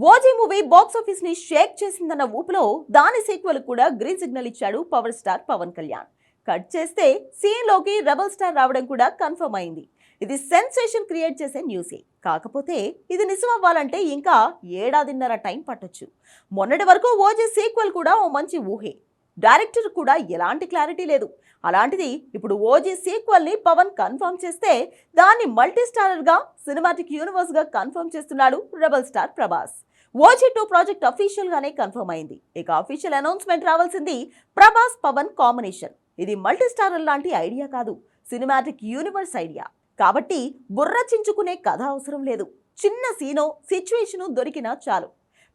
OG movie box office ని షేక్ చేసిందన్న ఊపులో దాని సీక్వెల్ కూడా గ్రీన్ సిగ్నల్ ఇచ్చాడు power star Pawan Kalyan. Cut చేస్తే సీన్ లోకి రెబల్ స్టార్ రావడం కూడా కన్ఫర్మ్ అయింది. ఇది సెన్సేషన్ క్రియేట్ చేసే న్యూసే. కాకపోతే ఇది నిజం అవ్వాలంటే ఇంకా ఏడాదిన్నర టైం పట్టొచ్చు. మొన్నటి వరకు ఓజీ సీక్వెల్ కూడా ఓ మంచి ఊహే. డైరెక్టర్ కూడా ఎలాంటి క్లారిటీ లేదు. అలాంటిది ఇప్పుడు ఓజీ సీక్వెల్ ని పవన్ కన్ఫర్మ్ చేస్తే దాన్ని మల్టీ స్టారర్ గా సినిమాటిక్ యూనివర్స్ గా కన్ఫర్మ్ చేస్తున్నాడు rebel star Prabhas. OG 2 project official గానే కన్ఫర్మ్ అయింది. ఇక అఫీషియల్ అనౌన్స్మెంట్ రావాల్సింది ప్రభాస్ పవన్ కాంబినేషన్. ఇది మల్టీ స్టారర్ లాంటి ఐడియా కాదు, సినిమాటిక్ యూనివర్స్ ఐడియా. కాబట్టి బుర్ర చించుకునే కథ అవసరం లేదు. చిన్న సీనో సిచ్యువేషను దొరికినా చాలు.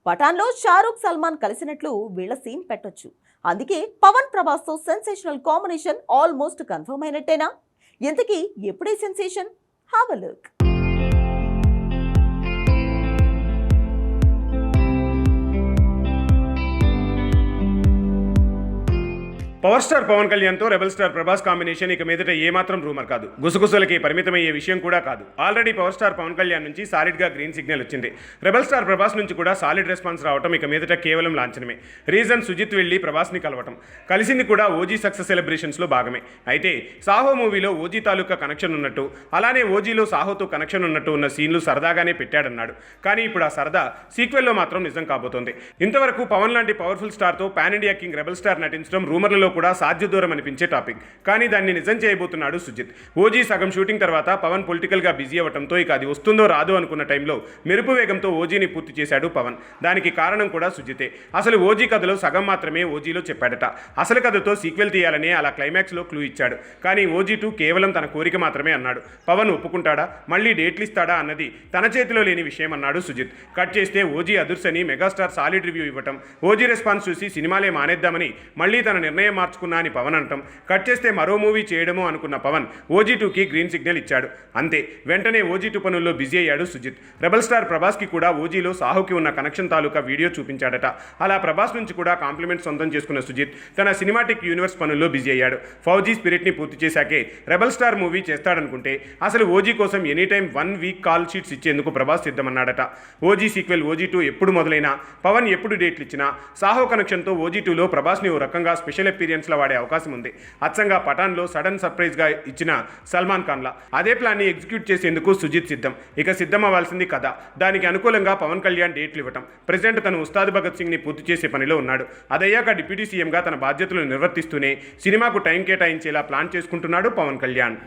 పఠాన్లో షారూక్ సల్మాన్ కలిసినట్లు వీళ్ళ సీన్ పెట్టొచ్చు. అందుకే పవన్ ప్రభాస్ తో సెన్సేషనల్ కాంబినేషన్ ఆల్మోస్ట్ కన్ఫర్మ్ అయినట్టేనా? ఇంతకీ ఎప్పుడే sensation? Have a look. Power star Pawan కళ్యాణ్తో రెబల్ స్టార్ ప్రభాస్ కాంబినేషన్ ఇక మీదట ఏమాత్రం రూమర్ కాదు, గుసగుసలకి పరిమితమయ్యే విషయం కూడా కాదు. Already power star Pawan Kalyan నుంచి సాలిడ్గా గ్రీన్ సిగ్నల్ వచ్చింది. రెబల్ స్టార్ ప్రభాస్ నుంచి కూడా సాలిడ్ రెస్పాన్స్ రావటం ఇక మీదట కేవలం లాంఛనమే. రీజన్ సుజిత్ వెళ్ళి ప్రభాస్ని కలవటం, కలిసింది కూడా ఓజీ సక్సెస్ సెలబ్రేషన్స్లో భాగమే. అయితే సాహో మూవీలో ఓజీ తాలూకా కనెక్షన్ ఉన్నట్టు, అలానే ఓజీలో సాహోతో కనెక్షన్ ఉన్నట్టు ఉన్న సీన్లు సరదాగానే పెట్టాడన్నాడు. కానీ ఇప్పుడు ఆ సరదా సీక్వెల్లో మాత్రం నిజం కాబోతోంది. ఇంతవరకు పవన్ లాంటి పవర్ఫుల్ స్టార్తో pan India king rebel star నటించడం రూమర్లలో కూడా సాధ్య దూరం అనిపించే టాపిక్. కానీ దాన్ని నిజం చేయబోతున్నాడు సుజిత్. ఓజీ సగం షూటింగ్ తర్వాత పవన్ పొలిటికల్గా బిజీ అవ్వడంతో ఇక అది వస్తుందో రాదో అనుకున్న టైంలో మెరుపు వేగంతో ఓజీని పూర్తి చేశాడు పవన్. దానికి కారణం కూడా సుజితే. అసలు ఓజీ కథలో సగం మాత్రమే ఓజీలో చెప్పాడట. అసలు కథతో సీక్వెల్ తీయాలని అలా క్లైమాక్స్లో క్లూ ఇచ్చాడు. కానీ ఓజీ 2 కేవలం తన కోరిక మాత్రమే అన్నాడు. పవన్ ఒప్పుకుంటాడా, మళ్ళీ డేట్లు ఇస్తాడా అన్నది తన చేతిలో లేని విషయం అన్నాడు సుజిత్. కట్ చేస్తే ఓజీ అదుర్సని మెగాస్టార్ సాలిడ్ రివ్యూ ఇవ్వటం, ఓజీ రెస్పాన్స్ చూసి సినిమాలే మానేద్దామని మళ్ళీ తన నిర్ణయం మార్చుకున్నా అని పవన్ అనటం, కట్ చేస్తే మరో మూవీ చేయడమో అనుకున్న పవన్ ఓజీ 2కి గ్రీన్ సిగ్నల్ ఇచ్చాడు. అంతే, వెంటనే ఓజీ 2 పనుల్లో బిజీ అయ్యాడు సుజిత్. రెబల్ స్టార్ ప్రభాస్కి కూడా ఓజీలో సాహుకి ఉన్న కనెక్షన్ తాలూకా వీడియో చూపించాడట. అలా ప్రభాస్ నుంచి కూడా కాంప్లిమెంట్ సొంతం చేసుకున్న సుజిత్ తన సినిమాటిక్ యూనివర్స్ పనుల్లో బిజీ అయ్యాడు. ఫౌజీ స్పిరిట్ని పూర్తి చేశాకే రెబల్ స్టార్ మూవీ చేస్తాడనుకుంటే అసలు ఓజీ కోసం any time 1 week call sheets ఇచ్చేందుకు ప్రభాస్ సిద్ధమన్నాడట. ఓజీ సీక్వెల్ ఓజీ 2 ఎప్పుడు మొదలైనా, పవన్ ఎప్పుడు డేట్లు ఇచ్చినా సాహో కనెక్షన్తో ఓజీ 2లో ప్రభాస్ని ఓ రకంగా స్పెషల్ అపీరియన్స్లా వాడే అవకాశం ఉంది. అచ్చంగా పఠాన్లో సడన్ సర్ప్రైజ్గా ఇచ్చిన సల్మాన్ ఖాన్లా అదే ప్లాన్ని ఎగ్జిక్యూట్ చేసేందుకు సుజిత్ సిద్ధం. ఇక సిద్ధం అవ్వాల్సింది కథ. దానికి అనుకూలంగా పవన్ కళ్యాణ్ డేట్లు ఇవ్వటం. ప్రెసిడెంట్ తను ఉస్తాద్ భగత్ సింగ్ని పూర్తి చేసే పనిలో ఉన్నాడు. అదయ్యాక డిప్యూటీ సీఎంగా తన బాధ్యతలు నిర్వర్తిస్తూనే సినిమాకు టైం కేటాయించేలా ప్లాన్ చేసుకుంటున్నాడు పవన్ కళ్యాణ్.